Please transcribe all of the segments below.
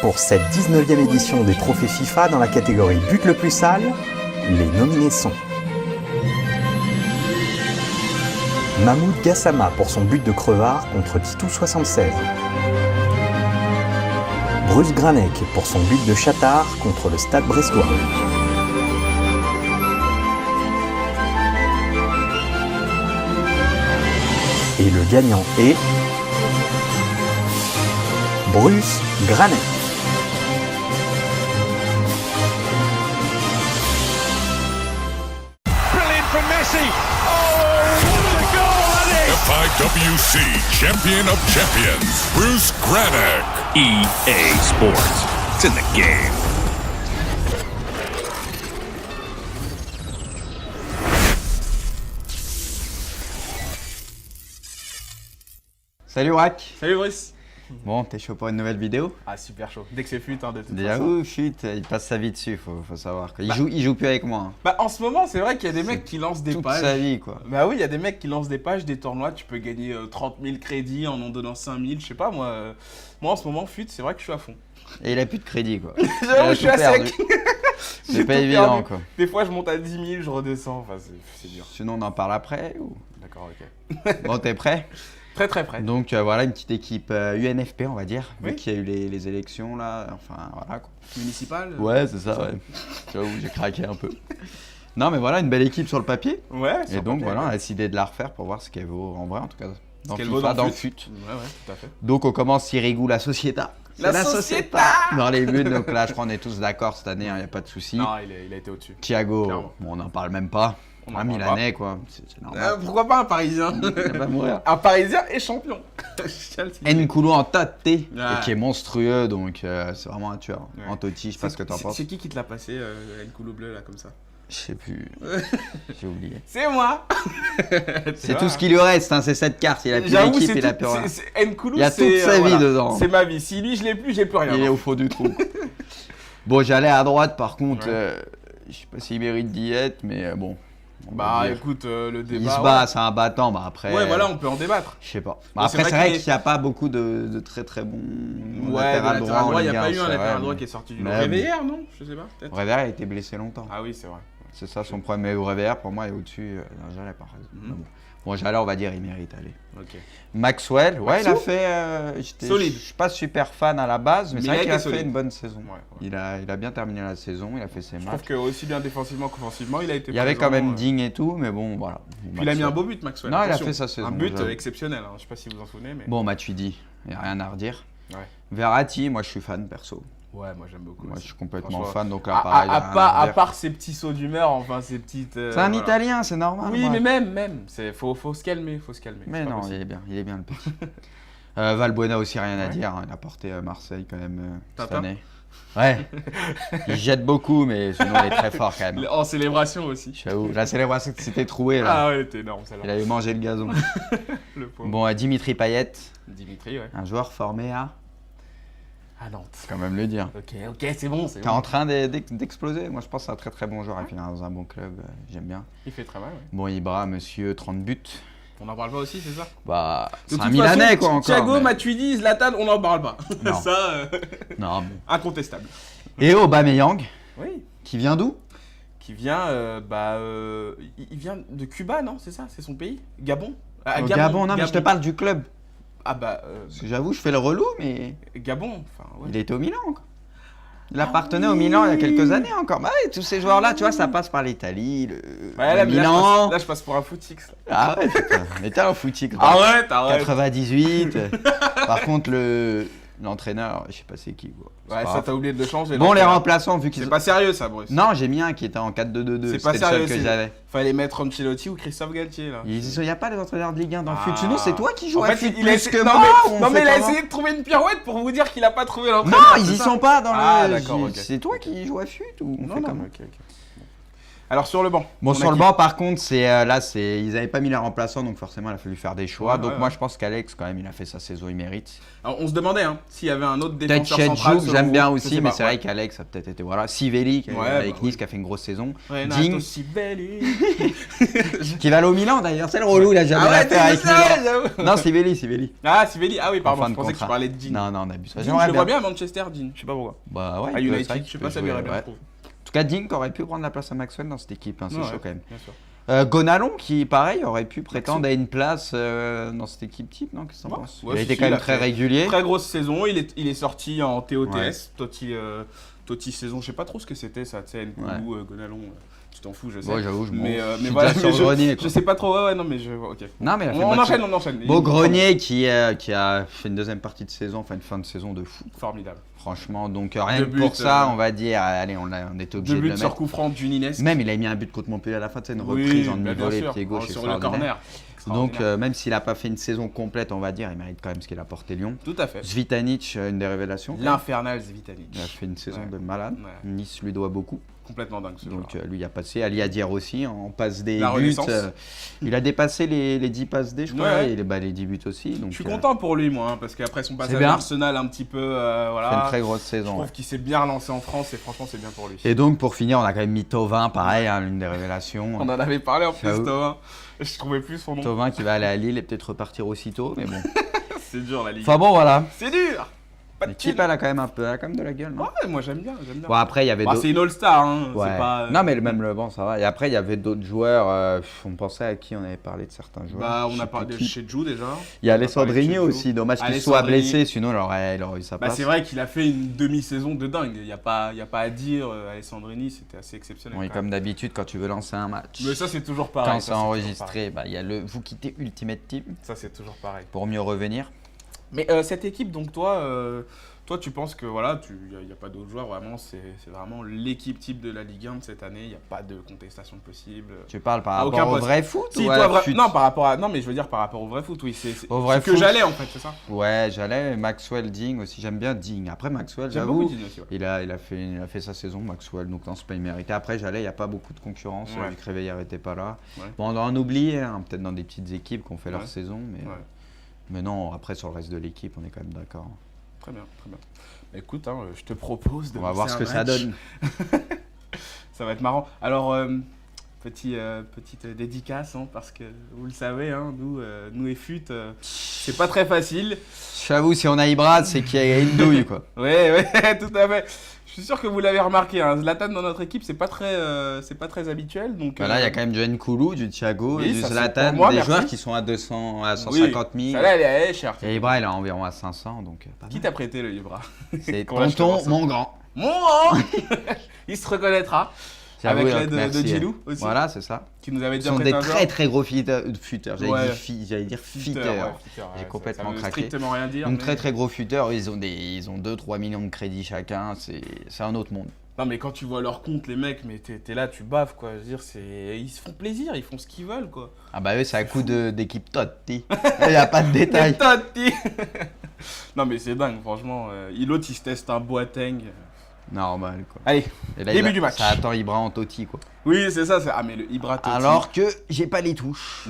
Pour cette 19e édition des trophées FIFA dans la catégorie but le plus sale, les nominés sont Mahmoud Gassama pour son but de crevard contre Titou 76. Bruce Granek pour son but de chatard contre le Stade Brestois. Et le gagnant est Bruce Granek. Brilliant from Messi. Oh, what a goal that is! FIWC Champion of Champions, Bruce Granek. EA Sports. It's in the game. Salut Rack. Salut Brice. Bon, t'es chaud pour une nouvelle vidéo? Ah super chaud, dès que c'est fut de toute Déjà, façon. chut, il passe sa vie dessus, faut savoir. Il joue plus avec moi. Hein. Bah en ce moment c'est vrai qu'il y a des mecs qui lancent des Toute pages. sa vie quoi. Bah oui, il y a des mecs qui lancent des pages, des tournois, tu peux gagner 30 000 crédits en donnant 5 000, je sais pas moi. Moi en ce moment fut, c'est vrai que je suis à fond. Et il a plus de crédit quoi. J'avoue, je suis à sec. C'est J'ai pas tout évident perdu. quoi. Des fois je monte à 10 000, je redescends, enfin c'est dur. Sinon on en parle après ou... D'accord, ok. Bon, t'es prêt? Très très prêt. Donc voilà, une petite équipe UNFP on va dire, vu Oui. qu'il y a eu les élections là, enfin voilà quoi. Municipal Ouais, c'est ça, ouais. J'avoue, j'ai craqué un peu. Non mais voilà, une belle équipe sur le papier. Ouais, Et donc voilà, on a décidé de la refaire pour voir ce qu'elle vaut en vrai en tout cas. Dans qu'elle FIFA, vaut dans le le fut. Ouais, tout à fait. Donc on commence Sirigu la Societa. La C'est Societa dans les buts, donc là je crois qu'on est tous d'accord cette année, il n'y a pas de souci. Non, il a été au-dessus. Thiago, Clairement. bon, on n'en parle même pas. On en Un parle Milanais quoi, c'est normal. Pourquoi pas un Parisien? Il va mourir. Un Parisien et champion. N'Koulou en Tate, Ouais. qui est monstrueux, donc c'est vraiment un tueur. Ouais. Antotti, je sais pas ce que t'en penses. C'est qui te l'a passé, N'Koulou bleu là comme ça? Je sais plus, j'ai oublié. C'est moi. C'est tout ce qui lui reste, hein, c'est cette carte, il a plus d'équipe, il a plus rien. N'Koulou, Il y a toute sa vie dedans. C'est ma vie. Si lui je l'ai plus, j'ai plus rien. Il est au fond du trou. Bon, j'allais à droite par contre, Ouais. je sais pas s'il mérite d'y être, mais bon. on va Bah dire. écoute, le Il débat. se bat, c'est un battant, bah après. Ouais, voilà, on peut en débattre. Je sais pas. Bon, Après, c'est vrai qu'il qu'il n'y a pas beaucoup de très très bons Ouais, latéral de droit. latéral en droit, il n'y Ligue a pas 1, eu un c'est latéral vrai, droit mais- qui est sorti du lot. Mais Réveillère, non? Je sais pas, peut-être. Réveillère a été blessé longtemps. Ah oui, c'est vrai. C'est ça son problème. Mais Réveillère, pour moi, est au-dessus d'un Jalais, par exemple. Mhm. Mais bon, Jalais, on va dire, il mérite, allez. Ok. Maxwell, ouais, il a Maxou fait. Solide. Je suis pas super fan à la base, mais Mais c'est vrai il a qu'il a été fait solide. une bonne saison. Ouais, ouais. Il a bien terminé la saison, il a fait ses Je matchs. trouve que aussi bien défensivement qu'offensivement, il a été Il y avait quand présent, même Digne et tout, mais bon, voilà. Puis il a mis un beau but, Maxwell. Non, il a attention. fait sa saison, Un but j'avoue. exceptionnel, hein. Je sais pas si vous en souvenez, mais. Bon, Matuidi, il n'y a rien à redire. Ouais. Verratti, moi je suis fan perso. Ouais, moi j'aime beaucoup. Moi je aussi. suis complètement Franchement, fan, donc là pareil. À y a rien à dire. part ces petits sauts d'humeur, enfin ces petites. C'est un voilà. Italien, c'est normal. Oui, moi. mais même, faut se calmer, Mais c'est pas non, possible. il est bien le petit. Valbuena aussi, rien à dire. Hein. Il a porté Marseille quand même cette Tintin. année. Ouais. Il jette beaucoup, mais sinon il est très fort quand même. En célébration aussi. J'avoue. La célébration c'était troué là. Ah ouais, t'es énorme celle-là. Il avait mangé le gazon. Le pauvre. Bon, Dimitri Payet, Dimitri, ouais. un joueur formé à. À Nantes. Faut quand même le dire. Ok, c'est bon, c'est Qui est bon. en train d'exploser. Moi je pense que c'est un très très bon joueur. Il finit dans un bon club. J'aime bien. Il fait très mal, ouais. Bon, Ibra, monsieur, 30 buts. On en parle pas aussi, c'est ça? Bah, De c'est toute un Milanais façon, quoi encore. Thiago, mais- Matuidi, Zlatan, on n'en parle pas. Non. Ça, Non, bon. incontestable. Et Aubameyang, Oui. qui vient d'où? Qui vient, il vient de Cuba, non? C'est ça? C'est son pays? Gabon? Au Gabon, non, mais je te parle du club. Ah bah, Parce que j'avoue, je fais le relou, mais Gabon, enfin, ouais. il était au Milan. Quoi. Il appartenait au Milan il y a quelques années encore. Bah ouais, tous ces joueurs-là, tu vois, ça passe par l'Italie, le Ouais, là, mais Milan. là, je passe pour un footix. Là. Ah ouais, putain. Mais t'es un footique. Arrête. 98. Par contre, l'entraîneur, je sais pas c'est qui. Quoi. C'est Ouais, pas ça grave. t'as oublié de le changer. Bon, donc, les remplaçants, vu qu'ils C'est pas sérieux, ça, Bruce. Non, j'ai mis un qui était en 4-2-2-2. C'est pas C'était le sérieux. seul que j'avais. Fallait mettre Ancelotti ou Christophe Galtier, là. Il n'y a pas les entraîneurs de Ligue 1 dans le Ah. foot. Sinon, c'est toi qui joues En à fait, foot il a plus essayé- que non, moi. mais, ou on non, mais fait il a comment essayé de trouver une pirouette pour vous dire qu'il a pas trouvé l'entraîneur. Non, ils c'est y ça sont pas dans Ah, le. d'accord, ok. C'est toi qui joues à fut ou on Non, fait non, comment ok. Alors sur le banc. Bon, on sur a le qui banc, par contre, ils n'avaient pas mis les remplaçants, donc forcément, il a fallu faire des choix. Ouais, donc ouais, moi, ouais. je pense qu'Alex, quand même, il a fait sa saison, il mérite. Alors, on se demandait s'il y avait un autre Peut-être défenseur central. Chetjouk, j'aime bien Je aussi, sais mais pas, c'est ouais. vrai qu'Alex a peut-être été. Voilà. Sivelli, Ouais, avec bah Nice, oui. qui a fait une grosse saison. Renato Ding, Sibelli. qui va aller au Milan d'ailleurs. C'est le relou, il a jamais Ah ouais, l'affaire avec c'est vrai, Milan. j'avoue. Non, Sivelli. Ah, Sivelli. Ah oui, En pardon, fin je de pensais que tu contrat. parlais de Dean. Non, on abuse pas. Dean, J'aimerais je le vois bien. bien à Manchester, Dean. Je sais pas pourquoi. Bah ouais. À il peut- United, c'est vrai je sais qu'il pas, peut ça lui jouer, aurait bien, ouais. je trouve. En tout cas, Ding aurait pu prendre la place à Maxwell dans cette équipe. Hein, c'est Ouais, chaud quand même. bien sûr. Gonalon, qui pareil, aurait pu prétendre à une place dans cette équipe type, non? Qu'est-ce que t'en Ouais, penses? ouais, Il a si, été si, quand il même a très fait régulier. Très grosse saison, il est sorti en TOTS, Ouais. Toti saison, je sais pas trop ce que c'était ça, tu sais, Nkoulou, Gonalon, tu t'en fous, je sais. Bon, j'avoue, je m'en mais je suis voilà, déjà mais sur Grenier, je quoi. sais pas trop, ouais, non mais ok. Non, mais il a fait On une bonne enchaîne, on enchaîne. Beau Il- Grenier qui a fait une deuxième partie de saison, enfin une fin de saison de fou. Formidable. Franchement, donc rien Deux que pour buts, ça, on va dire, allez, on était obligé Deux de buts le sur mettre. coup franc d'une Même il a mis un but contre Montpellier à la fin, c'est une Oui, reprise en bah, bien demi-volée, sûr, pied gauche sur le extraordinaire. corner. Donc Extraordinaire. même s'il n'a pas fait une saison complète, on va dire, il mérite quand même ce qu'il a apporté Lyon. Tout à fait. Zvitanic, une des révélations. L'infernal Zvitanic. Il a fait une saison Ouais. de malade. Ouais. Nice lui doit beaucoup. Complètement dingue ce Donc joueur. lui il a passé. Ali Adir aussi en passe des La buts. renaissance. Il a dépassé les 10 passes D, je crois, Ouais. et les 10 buts aussi. Donc, Je suis content pour lui, moi, parce qu'après son passage bien. à Arsenal un petit peu, Il fait voilà. une très grosse Je saison. trouve Ouais. qu'il s'est bien relancé en France et franchement, c'est bien pour lui. Et donc pour finir, on a quand même mis Thauvin, pareil, hein, l'une des révélations. On en avait parlé en plus, J'avoue. Thauvin. Je trouvais plus son nom. Thauvin qui va aller à Lille et peut-être repartir aussitôt, mais bon. C'est dur la ligue. Enfin bon, voilà. C'est dur. Pas de L'équipe, thune. elle a quand même de la gueule, non? Ouais, moi j'aime bien, Bon, après, il y avait Bah, d'autres. c'est une All-Star, hein. Ouais. C'est pas. Non, mais même le banc, ça va. Et après, il y avait d'autres joueurs. On pensait à qui on avait parlé de certains joueurs. Bah, Je on sais a parlé plus de qui. chez Jou déjà. Il y a On a parlé de Alessandrini Chez aussi. Jou. Dommage qu'il soit Alessandrini. blessé, sinon il aurait eu sa Bah, place. c'est vrai qu'il a fait une demi-saison de dingue. Il n'y a pas à dire. Alessandrini, c'était assez exceptionnel. Oui, quand comme même. d'habitude, quand tu veux lancer un match. Mais ça, c'est toujours pareil. Quand ça, c'est toujours enregistré, bah, il y a le vous quittez Ultimate Team pareil. Ça, c'est toujours pareil. pour mieux revenir. Mais cette équipe, donc toi, tu penses que voilà, il n'y a pas d'autres joueurs, vraiment, c'est vraiment l'équipe type de la Ligue 1 de cette année, il n'y a pas de contestation possible. Tu parles par À aucun rapport au poste. vrai foot Si, ou à toi, la fut- non, par rapport à, non, mais je veux dire par rapport au vrai foot, oui, c'est Au vrai ce que foot. j'allais en fait, c'est ça. Ouais, j'allais. Maxwell, Ding aussi. J'aime bien Ding. Après, Maxwell, J'aime beaucoup j'avoue, Digne aussi. Ouais. il a fait sa saison, Maxwell. Donc, non, c'est pas immérité. Après, j'allais, il n'y a pas beaucoup de concurrence. Ouais. Vu que Réveillère n'était pas là. Ouais. Bon, on en oublie, hein, peut-être dans des petites équipes qui ont fait leur Ouais. saison. Ouais. Mais non, après, sur le reste de l'équipe, on est quand même d'accord. Très bien, très bien. Bah, écoute, hein, je te propose de On va voir ce lancer que un ça match. donne. Ça va être marrant. Alors, petite dédicace, hein, parce que vous le savez, hein, nous et Fut, c'est pas très facile. J'avoue, si on a Ibra, c'est qu'il y a une douille, quoi. Ouais, tout à fait. Je suis sûr que vous l'avez remarqué, hein, Zlatan dans notre équipe, c'est pas très habituel. Donc, Bah là, il y a quand même du Nkoulou, du Thiago, oui, du ça, c'est Zlatan, pour moi, des merci. joueurs qui sont à 200, à oui, 150 000. celle-là, elle est chère. Et Ibra, il est environ à 500, donc pas Qui mal. t'a prêté le Ibra? C'est Qu'on lâche le tonton, morceau. mon grand. Mon grand Il se reconnaîtra. J'avoue, Avec donc, l'aide de merci. Gilou aussi. Voilà, c'est ça. Qui nous avait Ils déjà sont prêté des un très très gros futeurs. Ouais. J'allais dire futeurs. J'ai complètement ça veut craqué. strictement rien dire. Donc mais- très très gros futeurs. Ils ont 2-3 millions de crédits chacun. C'est un autre monde. Non mais quand tu vois leur compte, les mecs, mais t'es là, tu baves quoi. Je veux dire, ils se font plaisir, ils font ce qu'ils veulent quoi. Ah bah eux, c'est à coup d'équipe Totti. Il n'y a pas de détails. Totti. Non mais c'est dingue, franchement. L'autre il se teste un Boateng. Normal quoi. Allez, Et là, Début il du match. Ça attend Ibra en Totti quoi. oui c'est ça. Ah mais le Ibra Totti. Alors que j'ai pas les touches.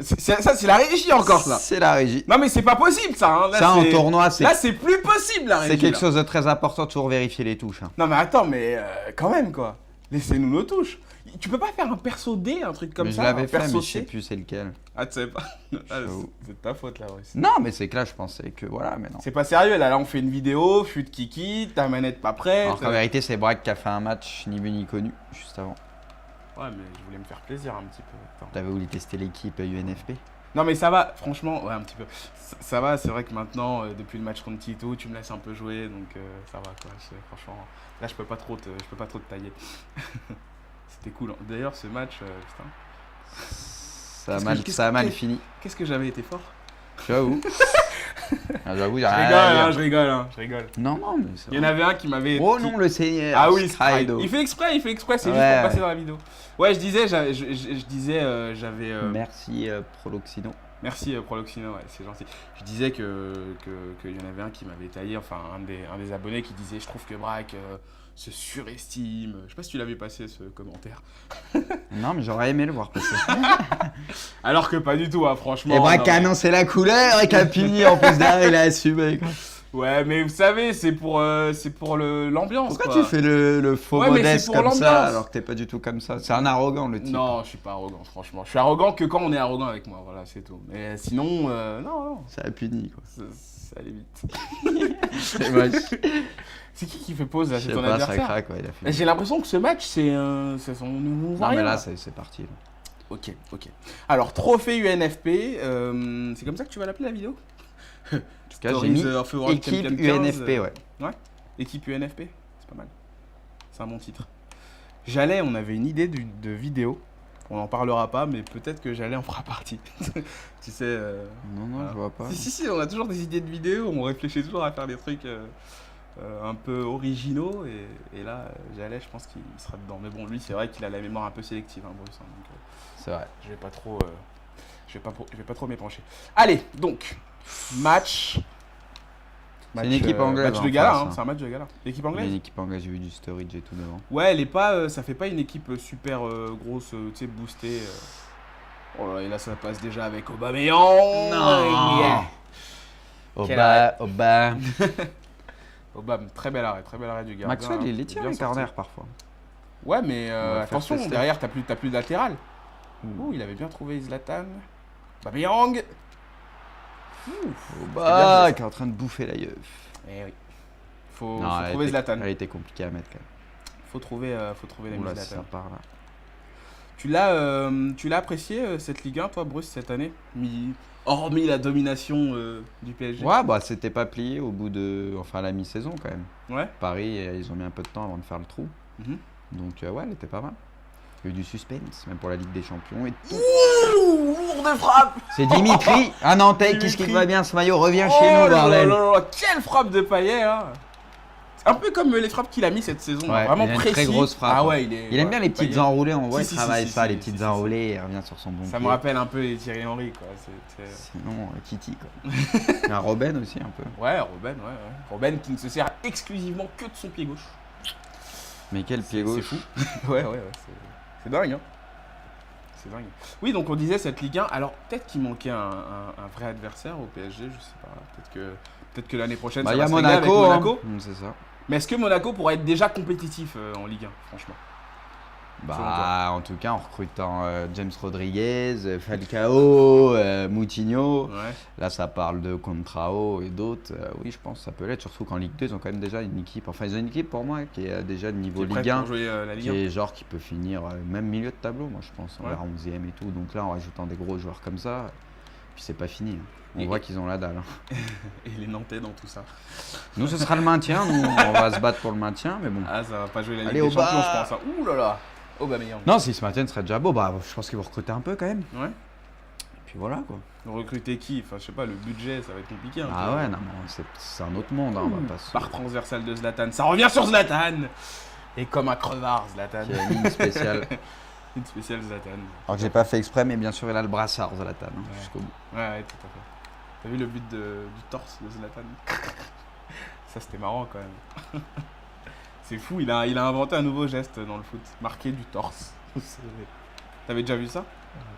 Ça c'est la régie encore ça. C'est la régie. Non mais c'est pas possible ça. Hein. Là, Ça en c'est- tournoi, c'est Là c'est plus possible la régie. quelque là. chose de très important de toujours vérifier les touches. Hein. Non mais attends, mais quand même quoi. Laissez-nous nos touches. Tu peux pas faire un perso D, un truc comme Mais ça, je l'avais un fait, perso mais je sais C. plus c'est lequel. Ah tu sais pas. Ah, J'avoue. c'est de ta faute là, ouais. Non, mais c'est que là, je pensais que voilà, mais non. C'est pas sérieux là, on fait une vidéo, Fut qui quitte, ta manette pas prête. Alors qu'en vérité, c'est Braque qui a fait un match ni vu ni connu juste avant. Ouais mais je voulais me faire plaisir un petit peu. Attends. T'avais voulu tester l'équipe UNFP? Non mais ça va, franchement, ouais un petit peu. Ça va, c'est vrai que maintenant, depuis le match contre Tito, tu me laisses un peu jouer, donc ça va quoi. Franchement, là je peux pas trop te tailler. C'était cool. Hein. D'ailleurs ce match, putain. Ça a mal fini. Qu'est-ce que j'avais été fort. J'avoue. Ah, j'avoue, j'ai Je rien rigole, à dire. hein, je rigole. Non, non, mais c'est Il y en avait un qui m'avait. Oh qui- non, le Seigneur. Ah oui, Scrido. il fait exprès, c'est juste pour Ouais. passer dans la vidéo. Ouais, je disais, j'avais. Merci Proloxino. Merci Proloxino, ouais, c'est gentil. Je disais qu'il y en avait un qui m'avait taillé, enfin un des abonnés qui disait « Je trouve que Braque se surestime ». Je sais pas si tu l'avais passé ce commentaire. Non, mais j'aurais aimé le voir passer. Alors que pas du tout, hein, franchement. Et Braque a non, annoncé la couleur et Capini en plus derrière il a assumé. Quoi. Ouais, mais vous savez, c'est pour l'ambiance. Pourquoi quoi. tu fais le faux Ouais, mais modeste c'est pour comme ça l'ambiance. alors que t'es pas du tout comme ça? C'est un arrogant le type. Non, je suis pas arrogant, franchement. Je suis arrogant que quand on est arrogant avec moi, voilà, c'est tout. Mais sinon, non, Ça a puni quoi. ça allait vite. C'est moche. C'est qui fait pause là? Je C'est sais ton pas, ça adversaire? craque quoi, il a fait. J'ai l'impression que ce match, c'est son nouveau Non variant. mais là c'est parti. Là. Ok. Alors, trophée UNFP, c'est comme ça que tu vas l'appeler la vidéo? En tout cas j'ai mis équipe UNFP ouais. Ouais, équipe UNFP, c'est pas mal. C'est un bon titre. On avait une idée de vidéo. On n'en parlera pas, mais peut-être que en fera partie. Tu sais. Non, voilà. je vois pas. Si, on a toujours des idées de vidéos, on réfléchit toujours à faire des trucs un peu originaux. Et là, je pense qu'il sera dedans. Mais bon, lui, c'est vrai qu'il a la mémoire un peu sélective, hein, Bruce. Hein, donc, C'est vrai. je vais pas trop m'épancher. Allez, donc, match. C'est une équipe anglaise. Match de en gala, face, hein, c'est un match de gala. L'équipe Il y a anglaise? une équipe anglaise, j'ai vu du storage et tout devant. Ouais, elle est pas, ça fait pas une équipe super grosse, tu sais, boostée. Oh là, et là, ça passe déjà avec Aubameyang. Yeah. Oba. Aubame, très bel arrêt du gardien. Maxwell, il les tire bien les sorti. corners parfois. Ouais, mais va faire attention, tester. derrière, t'as plus de latéral. Ouh, il avait bien trouvé Zlatan. Aubameyang. Oba, qui est en train de bouffer la yeuf. Eh oui. Faut Non, trouver Zlatan. Elle était compliquée à mettre quand même. Faut trouver l'ami Oula, ça Zlatan. part là. Tu l'as apprécié cette Ligue 1, toi, Bruce, cette année? Hormis la domination du PSG. Ouais, bah c'était pas plié au bout de. Enfin, à la mi-saison quand même. Ouais. Paris, ils ont mis un peu de temps avant de faire le trou. Mhm. Donc, ouais, elle était pas mal. Il y a eu du suspense, même pour la Ligue des Champions et tout. Ouh, lourde frappe. C'est Dimitri, un Nantais, qu'est-ce qui Dimitri. va bien ce maillot? Reviens chez nous, là bordel. là là, quelle frappe de Payet, hein. C'est un peu comme les frappes qu'il a mis cette saison, Ouais, vraiment il a une précis. très grosse frappe. Ah ouais, Il aime bien les petites Payet. enroulées, on voit, Si, il si, travaille si, ça, si, les si, petites si, si. enroulées, il revient sur son bon Ça pied. me rappelle un peu les Thierry Henry, quoi. Sinon, Kitty, quoi. Un Robben aussi, un peu. Ouais, Robben, ouais. Robben qui ne se sert exclusivement que de son pied gauche. Mais quel pied C'est gauche. fou. ouais, c'est dingue, hein. C'est dingue. Oui, donc on disait cette Ligue 1. Alors, peut-être qu'il manquait un vrai adversaire au PSG, je sais pas. Peut-être que l'année prochaine, Bah, ça il y a va se régler avec Monaco. Monaco. C'est ça. Mais est-ce que Monaco pourrait être déjà compétitif en Ligue 1, franchement? Bah, en tout cas, en recrutant James Rodriguez, Falcao, Moutinho. Ouais. Là, ça parle de Contrao et d'autres. Oui, je pense que ça peut l'être. Surtout qu'en Ligue 2, ils ont quand même déjà une équipe. Enfin, ils ont une équipe pour moi qui est déjà de niveau Qui est prête Ligue 1. pour jouer la Ligue 1. Qui est genre qui peut finir même milieu de tableau, moi, je pense. On Ouais. verra 11e et tout. Donc là, en rajoutant des gros joueurs comme ça, puis c'est pas fini. Hein. On Et- voit qu'ils ont la dalle. Hein. Et les Nantais dans tout ça. Nous, ce sera le maintien. Nous, on va se battre pour le maintien. Mais bon. Ah, ça va pas jouer la Ligue Allez, des au bas. Champions, je pense. Hein. Ouh là là. Aubameyang. Non, s'ils se maintiennent, ce serait déjà beau. Bah, je pense qu'ils vont recruter un peu quand même. Ouais. Et puis voilà, quoi. Recruter qui? Enfin, je sais pas, le budget, ça va être compliqué. Un Ah peu. ouais, non, mais c'est un autre monde. Hein, on va pas se... Par transversale de Zlatan. Ça revient sur Zlatan. Et comme un crevard, Zlatan. Qui a une ligne spéciale. Une spéciale Zlatan. Alors que j'ai pas fait exprès, mais bien sûr, il a le brassard, Zlatan, hein, Ouais. jusqu'au bout. Ouais, tout à fait. T'as vu le but du torse de Zlatan? Ça, c'était marrant quand même. C'est fou, il a inventé un nouveau geste dans le foot. Marquer du torse. T'avais déjà vu ça?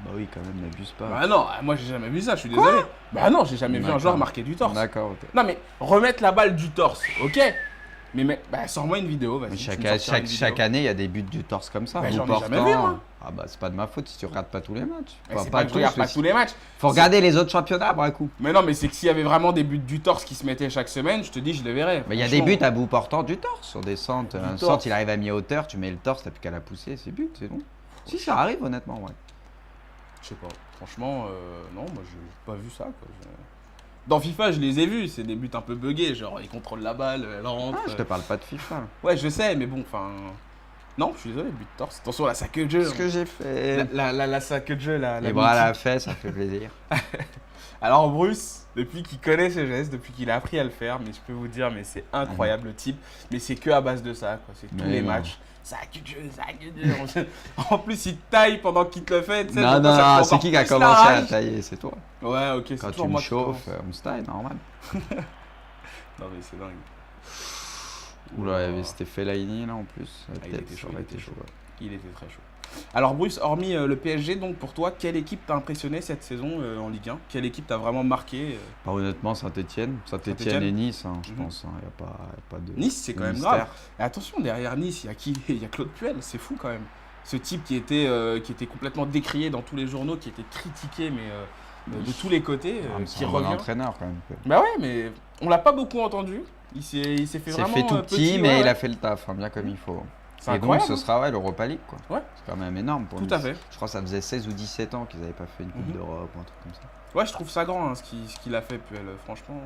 Bah oui, quand même, n'abuse pas. Bah non, moi j'ai jamais vu ça, je suis désolé. Bah non, j'ai jamais vu un D'accord. joueur marquer du torse. D'accord, ok. Non mais remettre la balle du torse, ok. Mais bah, sors-moi une vidéo, vas-y. Mais tu me sortiras une vidéo. chaque année, il y a des buts du torse comme ça. Bah, Vous j'en ai jamais portant- vu, moi. Ah bah c'est pas de ma faute si tu regardes pas tous les matchs. Mais Enfin, c'est pas que je tous, regarde pas mais tous les matchs. Faut regarder les autres championnats, coup. Mais non, mais c'est que s'il y avait vraiment des buts du torse qui se mettaient chaque semaine, je te dis, je les verrais. Mais il y a des Franchement. buts à bout portant du torse sur des centres. Un torse. centre, il arrive à mi-hauteur, tu mets le torse, t'as plus qu'à la pousser, c'est but, c'est bon. Si ça arrive, honnêtement, ouais. Je sais pas. Franchement, non, moi j'ai pas vu ça. Quoi. Dans FIFA, je les ai vus, c'est des buts un peu buggés, genre ils contrôlent la balle, elle rentre. Ah, je te parle pas de FIFA. Ouais, je sais, mais bon, enfin. Non, je suis désolé, but de torse. Attention, la sac de jeu. Ce que j'ai fait. La sac de jeu, la Les bras à la fesse, ça fait plaisir. Alors Bruce, depuis qu'il connaît ses gestes, depuis qu'il a appris à le faire, mais je peux vous dire, mais c'est incroyable le type. Mais c'est que à base de ça, quoi. C'est tous les matchs. Ça a que Dieu, ça a que Dieu. En plus, il taille pendant qu'il te le fait. Tu sais, Non, donc ça te fait c'est encore qui a plus la commencé à rage. tailler? C'est toi. Ouais, ok, c'est Quand tu toujours me moi qui chauffes, commence. on se taille, normal. Non, mais c'est dingue. Oula, il y avait cet effet Fellaini là en plus. Ah, il Peut-être était ça chaud, aurait il était été chaud. chaud. Il était très chaud. Alors Bruce, hormis le PSG, donc pour toi, quelle équipe t'a impressionné cette saison en Ligue 1? Quelle équipe t'a vraiment marqué Pas honnêtement, Saint-Etienne Saint-Étienne et Nice, hein, je Mhm. pense. Il n'y a pas de. Nice, c'est quand même mystère. grave. Et attention, derrière Nice, il y a qui? Il y a Claude Puel, c'est fou quand même. Ce type qui était complètement décrié dans tous les journaux, qui était critiqué, mais de tous les côtés, Ah, mais qui c'est un bon revient. entraîneur quand même. Bah ouais, mais on l'a pas beaucoup entendu. Il s'est fait Il s'est vraiment fait tout petit, mais ouais, il ouais. a fait le taf, hein, bien comme il faut. C'est Et donc incroyable. ce sera l'Europa League, quoi. Ouais. C'est quand même énorme pour Tout Nice. à fait. Je crois que ça faisait 16 ou 17 ans qu'ils n'avaient pas fait une Coupe Mhm. d'Europe ou un truc comme ça. Ouais, je trouve ça grand hein, ce qu'il a fait, Puel. Franchement,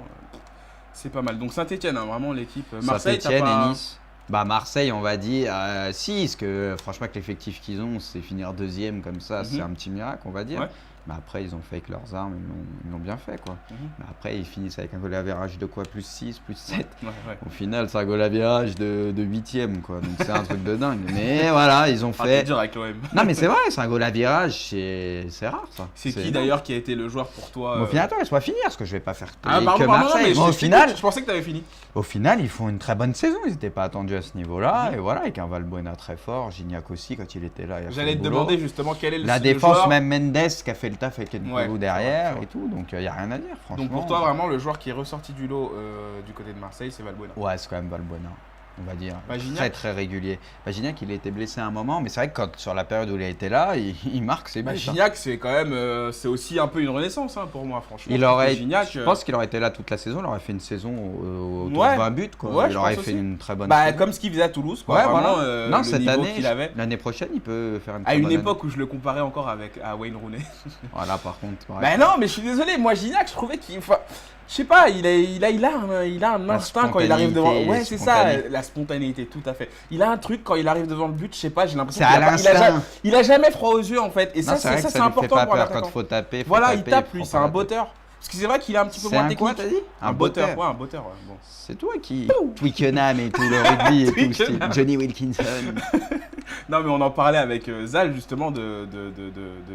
c'est pas mal. Donc Saint-Etienne, vraiment l'équipe. Marseille, t'as Saint-Etienne pas... et Nice. Bah Marseille, on va dire, si, parce que franchement, avec l'effectif qu'ils ont, c'est finir deuxième comme ça, c'est un petit miracle, on va dire. Ouais. Mais après, ils ont fait avec leurs armes, ils l'ont bien fait, quoi. Mhm. Mais après, ils finissent avec un goal average de quoi? Plus 6, plus 7. Ouais, ouais. Au final, c'est un goal average de 8ème, quoi. Donc c'est un truc de dingue. Mais voilà, ils ont Ah, t'es fait. dur avec l'OM. Non, mais c'est vrai, c'est un goal average, c'est rare, ça. C'est qui énorme. d'ailleurs qui a été le joueur pour toi Bon, au final, attends, laisse-moi finir, parce que je vais pas faire Ah, que pardon, Marseille. mais Bon, je pensais que t'avais fini. au final, ils font une très bonne saison. Ils n'étaient pas attendus à ce niveau-là. Et voilà, avec un Valbuena très fort, Gignac aussi, quand il était là. Il a fait J'allais le te boulot. demander justement quel est La le défense, joueur. même Mendes, qui a fait le taf avec Ouais, Nkunku c'est derrière vrai. et tout. Donc, il n'y a rien à dire, franchement. Donc pour toi, vraiment, le joueur qui est ressorti du lot du côté de Marseille, c'est Valbuena. Ouais, c'est quand même Valbuena, on va dire. Bah, Gignac. Très, très régulier. Bah, Gignac, il a été blessé à un moment, mais c'est vrai que sur la période où il a été là, il marque ses buts. Bah, hein. Gignac, c'est quand même, c'est aussi un peu une renaissance hein, pour moi, franchement. Il Je trouve aurait, que Gignac, je pense qu'il aurait été là toute la saison, il aurait fait une saison autour Ouais. de 20 buts. Quoi. Ouais, il je aurait pense fait aussi. une très bonne bah, saison. comme ce qu'il faisait à Toulouse, quoi. Ouais, Vraiment, voilà. Non, le cette niveau année, qu'il avait. l'année prochaine, il peut faire une À très une bonne époque où je le comparais encore à Wayne Rooney. année. Voilà, par contre. Bah non, mais je suis désolé, moi Gignac, je trouvais qu'il. Enfin, je sais pas, il a un instinct quand il arrive devant. spontanéité, Ouais, c'est ça, la spontanéité, tout à fait. Il a un truc quand il arrive devant le but, je sais pas, j'ai l'impression C'est qu'il à l'instinct. il a jamais froid aux yeux en fait. Et Non, ça, c'est vrai que c'est ça lui fait important pas pour peur quand l'attaquant. il faut taper. Voilà, il tape prend lui, pas c'est la un tête. botteur. Parce que c'est vrai qu'il est un petit peu C'est moins un quoi, technique. t'as dit? Un botteur, ouais, un botteur, ouais. Bon. C'est toi qui. Twickenham et tout, le rugby et tout. Twickenham. Johnny Wilkinson. Non, mais on en parlait avec Zal justement de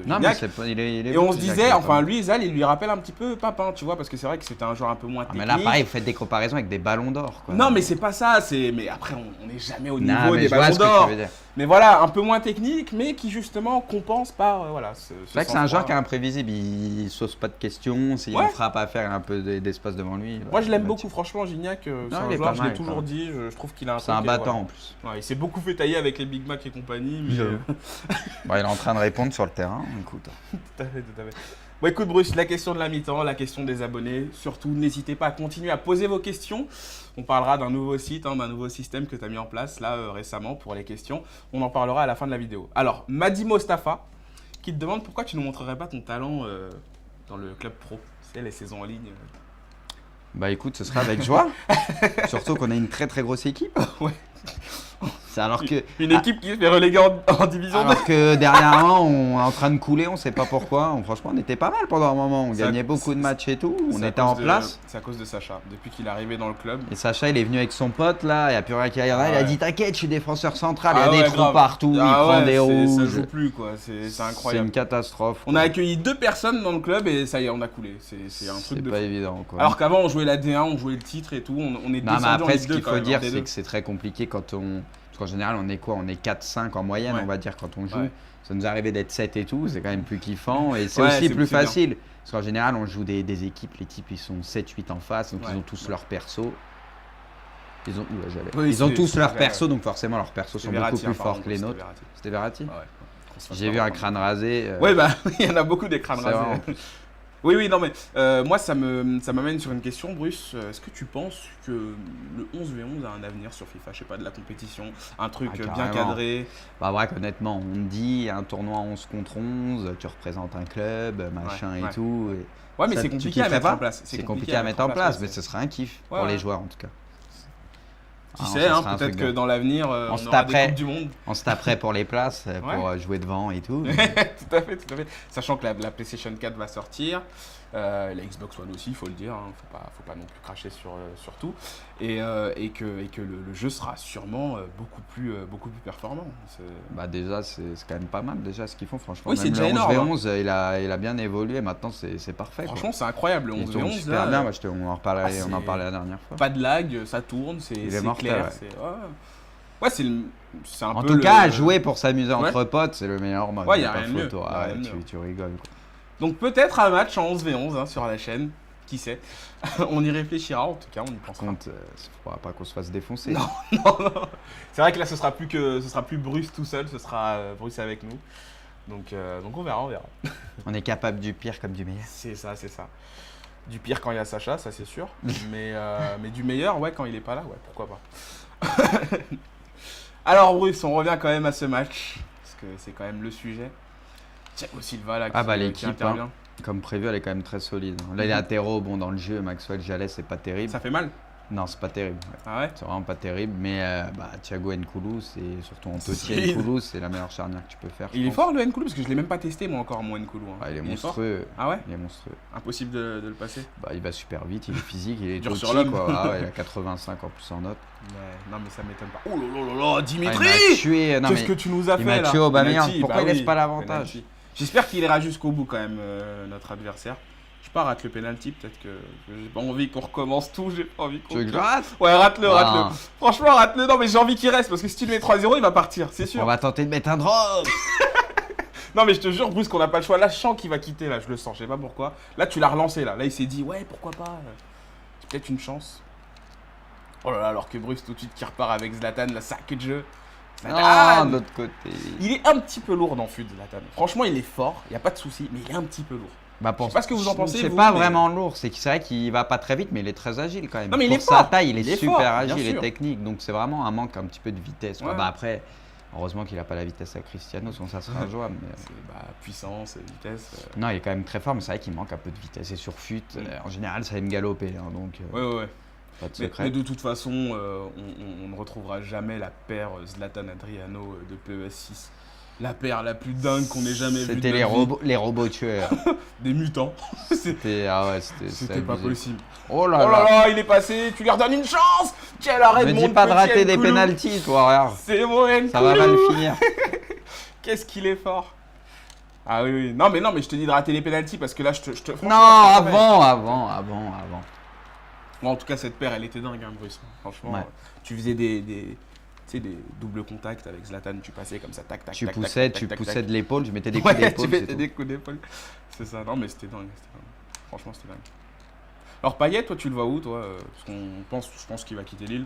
Non, mais Gignac. c'est pas. Il est Et on bon, se Gignac, disait, il est enfin pas- lui, Zal, il lui rappelle un petit peu Papin, tu vois, parce que c'est vrai que c'était un joueur un peu moins Ah, technique. mais là, pareil, vous faites des comparaisons avec des ballons d'or. quoi. Non, mais c'est pas ça, mais après, on n'est jamais au Non, niveau mais des je vois ballons ce que d'or. tu veux dire. Mais voilà, un peu moins technique, mais qui justement compense par voilà. C'est vrai que c'est un joueur qui est imprévisible, il sauce pas de questions, s'il y a Ouais. une frappe à faire, il y a un peu d'espace devant lui. Moi, je l'aime il va beaucoup, franchement, Gignac. C'est Non, un il est joueur, pas je l'ai mal, toujours quoi. dit. Je trouve qu'il a un. C'est un truc, battant voilà. en plus. Ouais, il s'est beaucoup fait tailler avec les Big Mac et compagnie, mais Bon, il est en train de répondre sur le terrain, écoute. tout à fait, tout à fait. Bon, écoute, Bruce, la question de la mi-temps, la question des abonnés. Surtout, n'hésitez pas à continuer à poser vos questions. On parlera d'un nouveau site, d'un nouveau système que tu as mis en place là récemment pour les questions. On en parlera à la fin de la vidéo. Alors, Madi Mostafa qui te demande pourquoi tu ne montrerais pas ton talent dans le club pro. C'est les saisons en ligne. Bah écoute, ce sera avec joie. Surtout qu'on a une très très grosse équipe. Ouais. C'est alors que. Une équipe qui se fait reléguer en division 2. Alors que dernièrement, on est en train de couler, on sait pas pourquoi. Franchement, on était pas mal pendant un moment. On Ça- gagnait beaucoup de matchs et tout. On C'est à était en cause place. C'est à cause de Sacha. Depuis qu'il est arrivé dans le club. Et Sacha, il est venu avec son pote là, il n'y a plus rien qui arrive. Ah Il a ouais. dit t'inquiète, je suis défenseur central, il y Ah a des ouais, trous grave. partout, il Ah prend ouais, des Ça rouges. joue plus quoi. C'est C'est incroyable. une catastrophe. On a accueilli 2 personnes dans le club et ça y est, on a coulé. C'est un truc C'est de pas fou. évident quoi. Alors qu'avant, on jouait la D1, on jouait le titre et tout. On est non, mais descendu en après, Ligue ce 2 qu'il quand faut même, en dire, D2. c'est que c'est très compliqué quand on. Parce qu'en général, on est quoi? On est 4-5 en moyenne, Ouais. on va dire, quand on joue. Ouais. Ça nous est arrivé d'être 7 et tout, c'est quand même plus kiffant. Et c'est Ouais, aussi c'est plus bien. facile. Parce qu'en général, on joue des équipes, les types, ils sont 7-8 en face, donc Ouais. ils ont tous leur perso. Ils ont, oula, j'allais. Oui, Ils ont c'est- tous c'est leur vrai, perso, donc forcément leurs persos C'est sont Verratti, beaucoup plus hein, pardon, forts que les c'était nôtres. Verratti. C'était Verratti? Ouais, qu'on se fasse J'ai pas vu un reprendre. crâne rasé. Ouais, bah, il y en a beaucoup des crânes c'est vrai, en rasés. plus. Oui, oui, non, mais moi, ça m'amène sur une question, Bruce. Est-ce que tu penses que le 11v11 a un avenir sur FIFA? Je sais pas, de la compétition, un truc Ah, bien carrément. cadré. Bah ouais, honnêtement, on me dit un tournoi 11 contre 11, tu représentes un club, machin Ouais. et tout. Et Ouais, mais ça, c'est tu compliqué à kifferais mettre pas en place. C'est compliqué à mettre en place, mais ouais, ce serait un kiff Ouais, pour ouais. les joueurs en tout cas. Qui Ah, sait, ça hein, serait un peut-être truc que de- dans l'avenir, on se aura des taperait. Coupes du Monde. On se taperait pour les places, pour Ouais. jouer devant et tout. Tout à fait, tout à fait. Sachant que la PlayStation 4 va sortir. La Xbox One aussi, il faut le dire, hein, faut pas non plus cracher sur tout. Et que le jeu sera sûrement beaucoup plus performant. Bah déjà, c'est quand même pas mal déjà ce qu'ils font, franchement. Oui, c'est Même déjà le énorme, 11v11, il a bien évolué, maintenant c'est parfait. Franchement, c'est incroyable. Le il 11v11, tourne super là, bien, on en parlait, c'est- on en parlait la dernière fois. pas de lag, ça tourne, c'est mortel, clair. ouais. Ouais, c'est un En peu tout cas, jouer pour s'amuser Ouais. entre potes, c'est le meilleur mode. Ouais, y y a a pas rien de mieux, photo. y a Ah rien ouais, de mieux. tu rigoles, quoi. Donc peut-être un match en 11v11 hein, sur la chaîne, qui sait. On y réfléchira, en tout cas, on y Par pensera. contre, faudra pas qu'on se fasse défoncer. Non, non. C'est vrai que là, ce sera plus Bruce tout seul, ce sera Bruce avec nous. Donc on verra. On est capable du pire comme du meilleur. C'est ça. Du pire quand il y a Sacha, ça c'est sûr. mais du meilleur, ouais, quand il est pas là, ouais, pourquoi pas. Alors Bruce, on revient quand même à ce match, parce que c'est quand même le sujet. Thiago Silva là qui L'équipe, intervient. comme prévu, elle est quand même très solide. Les latéraux, bon, dans le jeu, Maxwell Jallet, c'est pas terrible. Ça fait mal. Non, c'est pas terrible. Ouais. Ah ouais. C'est vraiment pas terrible, mais Thiago Nkoulou, c'est surtout en petit Solide. Nkoulou, c'est la meilleure charnière que tu peux faire. Il est fort le Nkoulou parce que je l'ai même pas testé moi encore mon Nkoulou. Hein. Il est fort monstrueux. Ah ouais. Il est monstrueux. Impossible de le passer. Il va super vite, il est physique, il est Dur tout sur petit, l'homme. quoi. Il a 85 en plus en note. Non mais ça m'étonne pas. Oh là là là, Dimitri, Il m'a tué. Non, qu'est-ce mais que tu nous as il fait m'a là? tué Aubameyang. Penalty, Pourquoi il oui, laisse pas l'avantage? penalty. J'espère qu'il ira jusqu'au bout quand même notre adversaire. Je sais pas, rate le penalty, peut-être que j'ai pas envie qu'on recommence tout, j'ai pas envie qu'on... Tu veux que je le rate? Ouais, rate-le. Non. Franchement, rate-le. Non mais j'ai envie qu'il reste parce que si tu le mets 3-0, il va partir, c'est sûr. On va tenter de mettre un drop. Non mais je te jure Bruce qu'on n'a pas le choix. Là je sens qu'il va quitter, là je le sens, je sais pas pourquoi. Là tu l'as relancé là, il s'est dit ouais pourquoi pas. C'est peut-être une chance. Oh là là, alors que Bruce tout de suite qui repart avec Zlatan, la sac de jeu. Ah, de l'autre côté. Il est un petit peu lourd dans FUT Zlatan. Franchement il est fort, il y a pas de souci, mais il est un petit peu lourd. Pour... Je sais pas ce que vous en pensez, C'est vous, pas mais- vraiment lourd, c'est vrai qu'il va pas très vite, mais il est très agile quand même. Non, mais il Pour est sa fort. taille, il est Il est super fort, bien agile et sûr. technique, donc c'est vraiment un manque un petit peu de vitesse. Quoi. Ouais. Après, heureusement qu'il a pas la vitesse à Cristiano, sinon ça serait injouable. Mais... C'est puissance, vitesse. Non, il est quand même très fort, mais c'est vrai qu'il manque un peu de vitesse. Et sur FUT, en général, ça aime galoper, hein, donc Ouais. pas de Mais secret. de toute façon, on ne retrouvera jamais la paire Zlatan-Adriano de PES6. La paire la plus dingue qu'on ait jamais vue. de C'était notre vie. les robots tueurs. Des mutants. C'était C'était pas abusé. possible. Oh là Oh là. là là, il est passé, tu lui redonnes une chance. Quel arrêt de Me mon dis pas de petit rater des Nkoulou. pénaltys, toi, regarde. C'est mon Nkoulou. Ça va mal finir. Qu'est-ce qu'il est fort. Ah oui. Non mais je te dis de rater les pénaltys parce que là je te Non, franchement, je te avant. Bon, en tout cas cette paire elle était dingue hein, Bruce. Franchement, Ouais. tu faisais des doubles contacts avec Zlatan, tu passais comme ça tac tac Tu tac, poussais, tac, tu tac, poussais tac. de l'épaule, je mettais des coups Ouais, d'épaule. tu c'est mettais tout. des coups d'épaule. C'est ça. Non mais c'était dingue. Franchement c'était dingue. Alors Payet, toi tu le vois où toi Parce je pense qu'il va quitter Lille.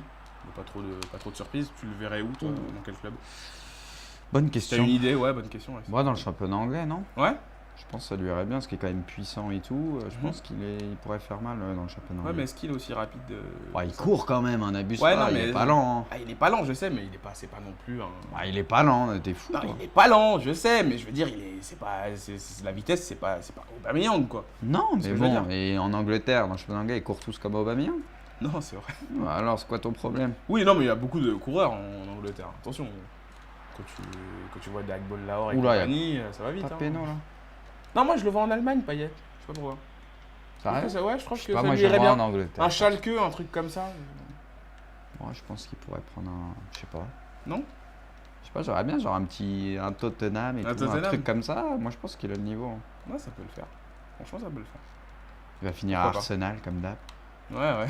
Pas trop de surprises. Tu le verrais où toi Dans quel club? Bonne T'as question. une idée? Ouais, bonne question. Ouais. Moi, dans le championnat anglais, non? Ouais, Je pense que ça lui irait bien, parce qu'il est quand même puissant et tout. Je pense qu'il pourrait faire mal dans le championnat mais anglais. est-ce qu'il est aussi rapide Il court quand même, un abus Ouais, pas, non, il mais- est pas lent. Hein. Ah, il est pas lent, je sais, mais c'est pas non plus un... Il est pas lent, t'es fou. Non, toi. il est pas lent, je sais, mais je veux dire, la vitesse, c'est pas Aubameyang, quoi. Non, C'est mais ce que je veux bon, et en Angleterre, dans le championnat anglais, ils courent tous comme Aubameyang. Non, c'est vrai. Alors, c'est quoi ton problème? Oui, non, mais il y a beaucoup de coureurs en Angleterre. Attention, quand tu vois des Hagbol Lahore et Oula, compagnie, ça va vite. Pas de hein. péno, là. Non, moi, je le vois en Allemagne, Payet. Je sais pas pourquoi. Sérieux? Je trouve Je sais que pas, ça moi, lui je le irait vois en bien. Angleterre. Un Schalke, un truc comme ça. Moi, je pense qu'il pourrait prendre un... Je sais pas. Non? Je sais pas, j'aurais bien genre un Tottenham et Un tout, un Tottenham. truc comme ça. Moi, je pense qu'il a le niveau. Ouais, ça peut le faire. Franchement, ça peut le faire. Il va finir à Pourquoi pas. Arsenal, comme d'hab. Ouais.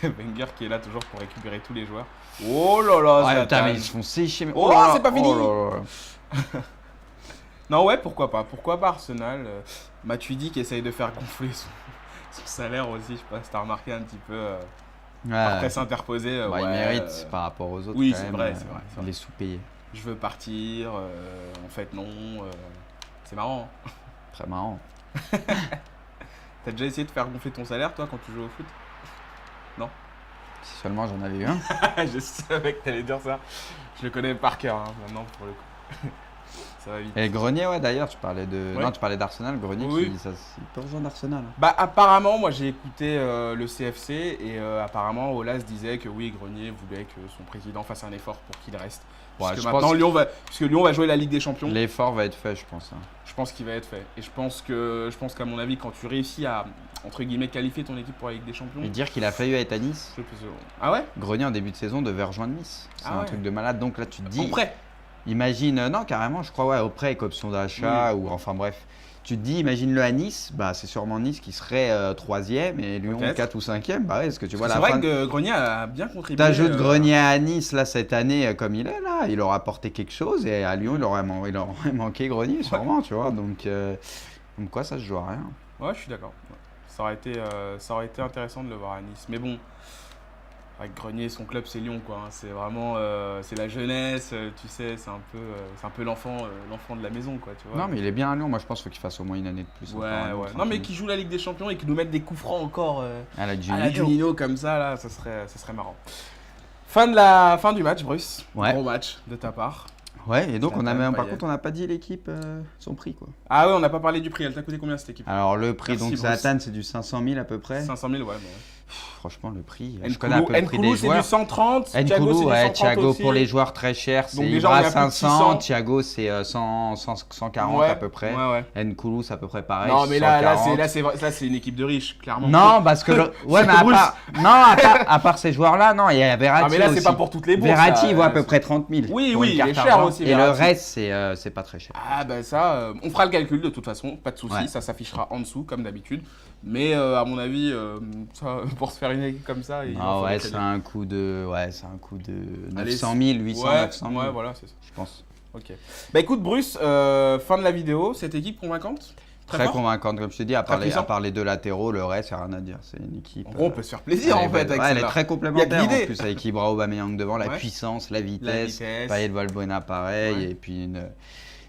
Wenger qui est là toujours pour récupérer tous les joueurs. Oh là là, Ouais, Zlatan. putain, mais ils se font sécher. Mais... Oh, là là, c'est pas fini. là là. Non, ouais, pourquoi pas Arsenal. Matuidi qui essaye de faire gonfler son salaire aussi. Je sais pas si t'as remarqué un petit peu par Ouais. presse interposée. Bah, ouais, il mérite par rapport aux autres. oui, quand c'est même, vrai, c'est vrai, c'est Il est sous-payé. Je veux partir. En fait, non. C'est marrant. Hein. Très marrant. T'as déjà essayé de faire gonfler ton salaire, toi, quand tu joues au foot? Si seulement j'en avais eu un. Je savais que t'allais dire ça. Je le connais par cœur, hein, maintenant, pour le coup. Ça va vite. Et Grenier, ouais, d'ailleurs, tu parlais de. Ouais. Non, tu parlais d'Arsenal. Grenier, Oui. il peut rejoindre Arsenal. Bah apparemment, moi j'ai écouté le CFC et apparemment Aulas disait que oui, Grenier voulait que son président fasse un effort pour qu'il reste. Ouais, Puisque je maintenant pense puisque Lyon va jouer la Ligue des Champions. L'effort va être fait, je pense. Hein. Je pense qu'il va être fait. Et je pense qu'à mon avis, quand tu réussis à entre guillemets qualifier ton équipe pour la Ligue des Champions. Et dire qu'il a failli être à Nice. Ah ouais? Grenier en début de saison devait rejoindre Nice. C'est un truc de malade. Donc là, tu te dis. En prêt. Imagine, non, carrément, je crois, ouais, au prêt avec option d'achat ou enfin bref. Tu te dis, imagine-le à Nice, bah c'est sûrement Nice qui serait 3e et Lyon 4 ou 5e. Bah ouais, est-ce que tu vois la C'est fin. vrai que Grenier a bien contribué. T'ajoutes Grenier à Nice là cette année comme il est là, il aura apporté quelque chose et à Lyon il aurait manqué Grenier sûrement, tu vois. Donc quoi, ça se joue à rien. Ouais, je suis d'accord. Ouais. Ça aurait été intéressant de le voir à Nice. Mais bon, avec Grenier, son club c'est Lyon quoi. Hein. C'est vraiment c'est la jeunesse, tu sais, c'est un peu l'enfant de la maison quoi, tu vois. Non mais il est bien à Lyon, moi je pense qu'il faut qu'il fasse au moins une année de plus. Ouais, encore, ouais. Non mais qu'il joue la Ligue des Champions et qu'il nous mette des coups francs encore à la à la Juninho comme ça là, ça serait marrant. Fin du match, Bruce. Ouais. Gros match de ta part. Ouais, et donc Zlatan, par Payet. contre on n'a pas dit l'équipe son prix quoi. Ah ouais, on n'a pas parlé du prix. Elle t'a coûté combien cette équipe? Alors le prix, Merci, donc Bruce. Zlatan c'est du 500 000 à peu près. 500 000, ouais. Franchement le prix, je connais un peu le prix Nkoulou des c'est du joueurs. 130, Thiago Nkoulou, c'est du ouais, 130 Thiago aussi. pour les joueurs très cher, c'est Donc déjà, on est Ibra à plus de 500, 600. Thiago c'est 140 Ouais, à peu près. ouais. Nkoulou c'est à peu près pareil. Non mais là 140. c'est une équipe de riches, clairement. Non, parce que ouais, mais à part ces joueurs-là, non, il y a Verratti. Ah mais là c'est aussi. pas pour toutes les bourses. Verratti ça, il vaut à peu près 30 000. Oui, pour oui, une il est carte cher argent. aussi, Et le Verratti. reste c'est pas très cher. Ah bah ça, on fera le calcul de toute façon, pas de souci, Ouais. ça s'affichera en dessous comme d'habitude. Mais à mon avis, ça, pour se faire une équipe comme ça, il Ah en ouais, faudrait c'est qu'elle- un coût de 900 000, 800, Ouais, 900 000. ouais, voilà, c'est ça. Je pense. Ok. Bah écoute Bruce, fin de la vidéo, cette équipe convaincante? Très fort convaincante, comme je te dis, Très puissant. à part les deux latéraux, le reste, il n'y a rien à dire. C'est une équipe. En gros, on peut se faire plaisir en elle fait est- avec ouais, elle est celle-là. très Il y complémentaire a en de l'idée. plus avec Ibra Aubameyang devant, la Ouais. puissance, la La vitesse, vitesse. Payet Valbuena pareil, Ouais. et puis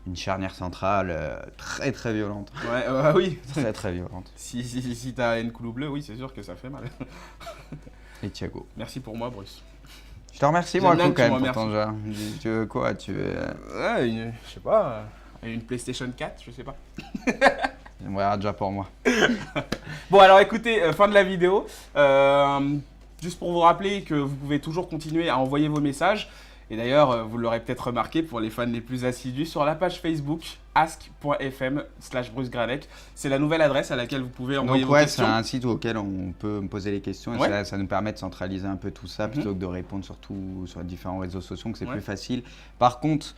une charnière centrale très très violente. Ouais, oui. Très très violente. Si t'as une Nkoulou bleu, oui, c'est sûr que ça fait mal. Et Thiago. Merci pour moi, Bruce. Je te remercie J'aime moi le bien coup que quand tu même me pour ton jeu. Tu veux quoi? Tu veux... Ouais, je sais pas, une PlayStation 4, je sais pas. Ouais, déjà pour moi. Bon, alors écoutez, fin de la vidéo. Juste pour vous rappeler que vous pouvez toujours continuer à envoyer vos messages. Et d'ailleurs, vous l'aurez peut-être remarqué pour les fans les plus assidus, sur la page Facebook ask.fm/Bruce Granek. C'est la nouvelle adresse à laquelle vous pouvez envoyer Donc vos ouais, c'est questions. un site auquel on peut me poser les questions et Ouais. ça nous permet de centraliser un peu tout ça plutôt que de répondre surtout sur les différents réseaux sociaux, que c'est Ouais. plus facile. Par contre,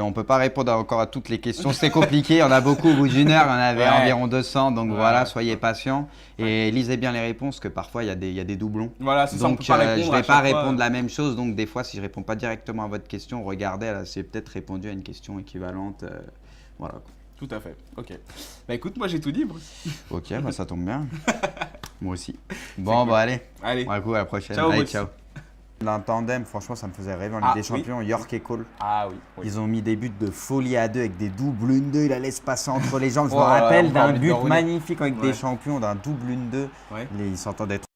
on peut pas répondre encore à toutes les questions, c'est compliqué, il y en a beaucoup au bout d'une heure, il y en avait Ouais. environ 200, donc Ouais. voilà, soyez patients et lisez bien les réponses, que parfois il y a des doublons. Voilà, c'est ça, on Donc peut pas répondre je à vais pas chaque fois. répondre la même chose, donc des fois si je réponds pas directement à votre question, regardez, là, c'est peut-être répondu à une question équivalente. Voilà. quoi. Tout à fait, ok. Bah écoute, moi j'ai tout dit, Bruce. Ok, bah ça tombe bien. Moi aussi. Bon, bah allez. Allez. Ouais, cool, à la prochaine. Ciao, Allez, Bruce. ciao. Un tandem, franchement, ça me faisait rêver en Ligue Ah, des oui. Champions. York et Cole. Ah oui. Ils ont mis des buts de folie à deux avec des doubles 1-2. Il allait se passer entre les jambes. Je Oh me là là, rappelle on va d'un envie de but rouler. magnifique avec Ouais. des champions, d'un double 1-2. Ouais. Ils s'entendaient trop.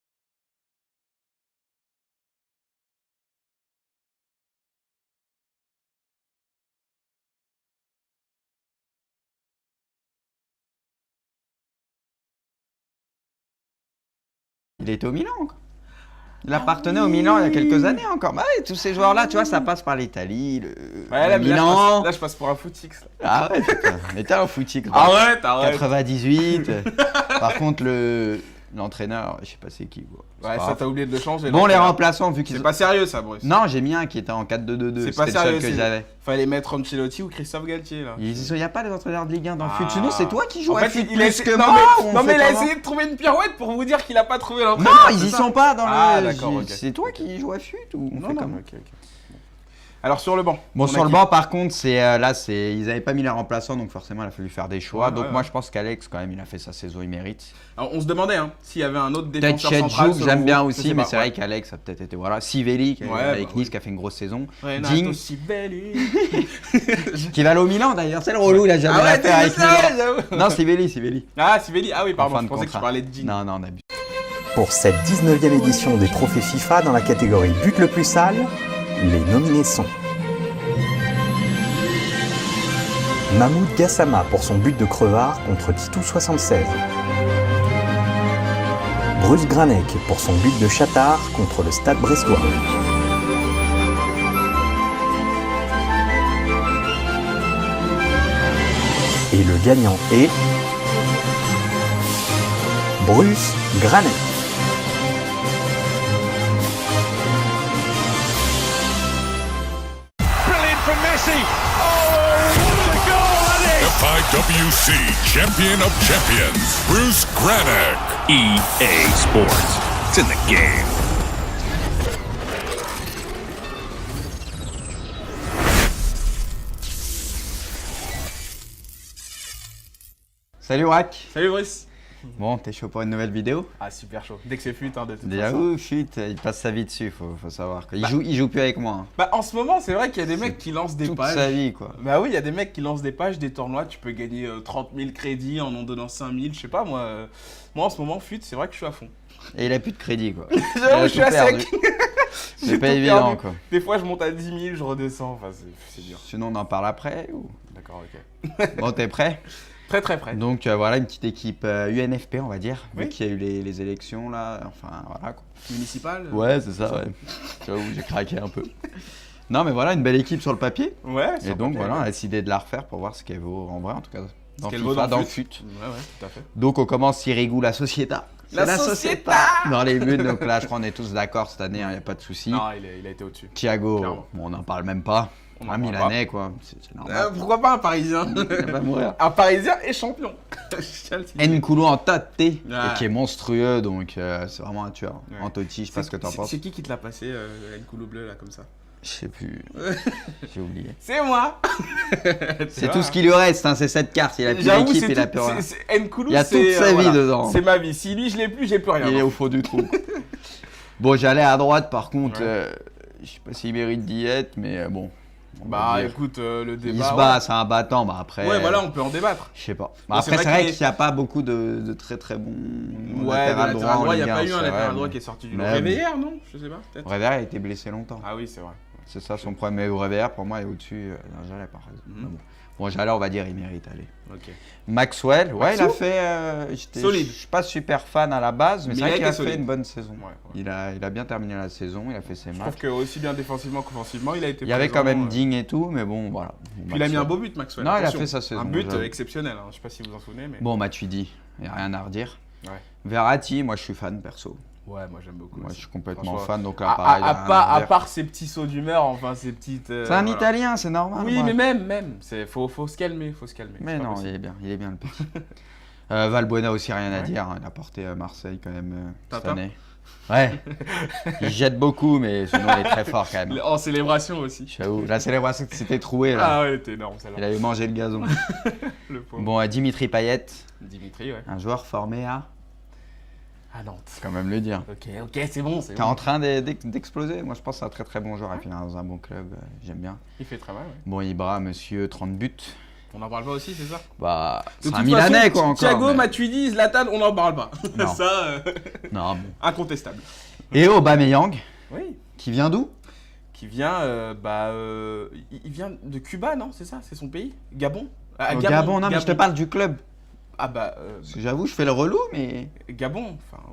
Il était au Milan encore. Il appartenait au Milan il y a quelques années encore. Bah oui, tous ces joueurs-là, tu vois, ça passe par l'Italie, le Ouais, là, mais Milan. là, je passe pour un footix. Là. Ah ouais, putain. Mais t'es un footique. Arrête. 98. Par contre, l'entraîneur, je sais pas c'est qui. Quoi. C'est Ouais, pas ça grave. t'as oublié de le changer. Bon, donc, les remplaçants, vu qu'ils C'est ont... pas sérieux ça, Bruce. Non, j'ai mis un qui était en 4-2-2-2. C'est pas C'était le seul sérieux. que j'avais. Fallait mettre Ancelotti ou Christophe Galtier là. Il n'y a pas les entraîneurs de Ligue 1 dans le Ah. foot. Sinon, c'est toi qui joues En à fait, foot il a plus que non, moi. ou on non, mais fait il a comment essayé de trouver une pirouette pour vous dire qu'il a pas trouvé l'entraîneur. Non, ils c'est y ça sont pas dans Ah, le. d'accord, ok. C'est toi qui joues à foot ou on Non, fait non, comment ok. Alors sur le banc. Bon, on a sur le qui banc, par contre, ils n'avaient pas mis les remplaçants, donc forcément, il a fallu faire des choix. Ouais, donc ouais, moi, ouais. je pense qu'Alex, quand même, il a fait sa saison, il mérite. Alors, on se demandait s'il y avait un autre Peut-être défenseur Chet central. Jouk, selon j'aime vous. bien Je aussi, sais mais pas, c'est vrai qu'Alex a peut-être été. Voilà. Sivelli, Ouais, avec bah Nice, oui. qui a fait une grosse saison. Renato Ding, Sivelli. qui va aller au Milan d'ailleurs. C'est le relou, il a jamais Ah ouais, l'affaire avec t'es ça, Milan. j'avoue. Non, Sivelli. Ah, Sivelli. Ah oui, pardon, En fin je de pensais que tu contrat. parlais de Ding. Non, on abuse. Pour cette 19e édition des trophées FIFA dans la catégorie but le plus sale, les nominés sont Mahmoud Gassama pour son but de crevard contre Titou 76. Bruce Granek pour son but de chatard contre le Stade Brestois. Et le gagnant est Bruce Granek. Brilliant from Messi. Oh, what a goal that is! FIWC Champion of Champions, Bruce Granek. EA Sports. It's in the game. Salut Wack. Salut Brice. Bon, t'es chaud pour une nouvelle vidéo? Ah, super chaud. Dès que c'est fluide, de toute Déjà, façon. chut, il passe sa vie dessus, faut savoir. Il joue plus avec moi. Hein. Bah, en ce moment, c'est vrai qu'il y a des mecs qui lancent des Toute pages. sa vie, quoi. Bah oui, il y a des mecs qui lancent des pages, des tournois, tu peux gagner 30 000 crédits en donnant 5 000, je sais pas, moi en ce moment, FUT, c'est vrai que je suis à fond. Et il a plus de crédit, quoi. J'avoue, je suis à sec. C'est pas évident, quoi. Des fois, je monte à 10 000, je redescends, enfin, c'est dur. Sinon, on en parle après ou... D'accord, ok. Bon, t'es prêt? Très très près. Donc voilà, une petite équipe UNFP, on va dire, Oui. vu qu'il y a eu les élections, là, enfin, voilà, quoi. Municipal Ouais, c'est ça, ouais. J'avoue, j'ai craqué un peu. Non, mais voilà, une belle équipe sur le papier. Ouais, Et donc, voilà, on a décidé de la refaire pour voir ce qu'elle vaut en vrai, en tout cas, dans qu'elle FIFA, vaut dans dans FUT. FUT. Ouais, tout à fait. Donc, on commence Sirigu, la Societa. La C'est Societa dans les buts, donc là, je crois qu'on est tous d'accord cette année, il n'y a pas de souci. Non, il a été au-dessus. Thiago, Clairement. bon, on n'en parle même pas. On en Un parle Milanais, quoi, c'est normal. Pourquoi pas un Parisien Il va mourir. Un Parisien et champion. Je tiens à le signer. N'Koulou en Tate, et Ah. qui est monstrueux, donc c'est vraiment un tueur. Ouais. Antotti, je sais pas ce que t'en penses. C'est qui te l'a passé, N'Koulou bleu, là, comme ça? Je sais plus. J'ai oublié. C'est moi. C'est tout ce qui lui reste, hein, c'est cette carte. Il a plus J'avoue, d'équipe, c'est il a tout- plus rien. N'Koulou, Il y a c'est, toute sa vie dedans. C'est ma vie. Si lui, je l'ai plus, j'ai plus rien. Il est au fond du trou. Bon, j'allais à droite, par contre, Ouais. je sais pas s'il mérite d'y être, mais bon. on va Bah dire. écoute, le débat. Il se bat, c'est un battant, bah après. Ouais, voilà, on peut en débattre. Je sais pas. Bon, Bah, c'est après, c'est vrai vrai qu'il qu'il n'y a pas beaucoup de très très bons Ouais, latéral de droit latéral en droit, il n'y Ligue a 1, pas eu c'est un vrai, latéral droit mais- qui est sorti du lot. Mais- Réveillère, non? Je sais pas, peut-être. Réveillère a été blessé longtemps. Ah oui, c'est vrai. C'est ça son problème. Mais Réveillère, pour moi, est au-dessus d'un Jalais, par exemple. Mhm. Mais bon, Jalais, on va dire, il mérite, allez. Ok. Maxwell, ouais, il a Maxou fait. Solide. Je suis pas super fan à la base, mais Mais c'est vrai il a qu'il a été fait solide. une bonne saison. Ouais, ouais. Il a bien terminé la saison, il a fait ses Je matchs. trouve que aussi bien défensivement qu'offensivement, il a été Il y avait quand présent, même Digne et tout, mais bon, voilà. Bon, Puis il a mis un Maxwell. beau but, Maxwell. Non, il a attention. fait sa saison, Un but j'avoue. exceptionnel, hein. Je sais pas si vous en souvenez, mais. Bon, Matuidi, il n'y a rien à redire. Ouais. Verratti, moi je suis fan perso. Ouais, moi j'aime beaucoup. Moi je aussi. suis complètement Franchement, fan, donc là pareil. y a rien à dire. part ces petits sauts d'humeur, enfin ces petites. C'est un voilà. Italien, c'est normal. Oui, moi. mais même, faut se calmer, faut se calmer. Mais c'est pas non, possible. il est bien le petit. Valbuena aussi, rien à Ouais. dire. Hein. Il a porté Marseille quand même cette Tintin. année. Ouais, il jette beaucoup, mais sinon il est très fort quand même. En célébration aussi. J'avoue, la célébration c'était troué là. Ah ouais, t'es énorme Il celle-là. avait mangé le gazon. Le pauvre. Bon, Dimitri Payet, Dimitri, ouais. un joueur formé à. À Nantes. Faut quand même le dire. Ok, c'est bon, c'est T'es bon. en train d'exploser. Moi je pense que c'est un très très bon joueur. Il finit dans un bon club. J'aime bien. Il fait très mal, ouais. Bon, Ibra, monsieur, 30 buts. On en parle pas aussi, c'est ça? Bah, De c'est un toute Milanais façon, quoi encore. Thiago, mais- Matuidi, Zlatan, on n'en parle pas. Non. Ça, Non, bon. incontestable. Et Aubameyang, Oui. qui vient d'où? Qui vient, il vient de Cuba, non? C'est ça? C'est son pays? Gabon? Ah, Au Gabon, non, mais je te parle du club. Ah bah, Parce que j'avoue, je fais le relou, mais. Gabon, enfin, ouais.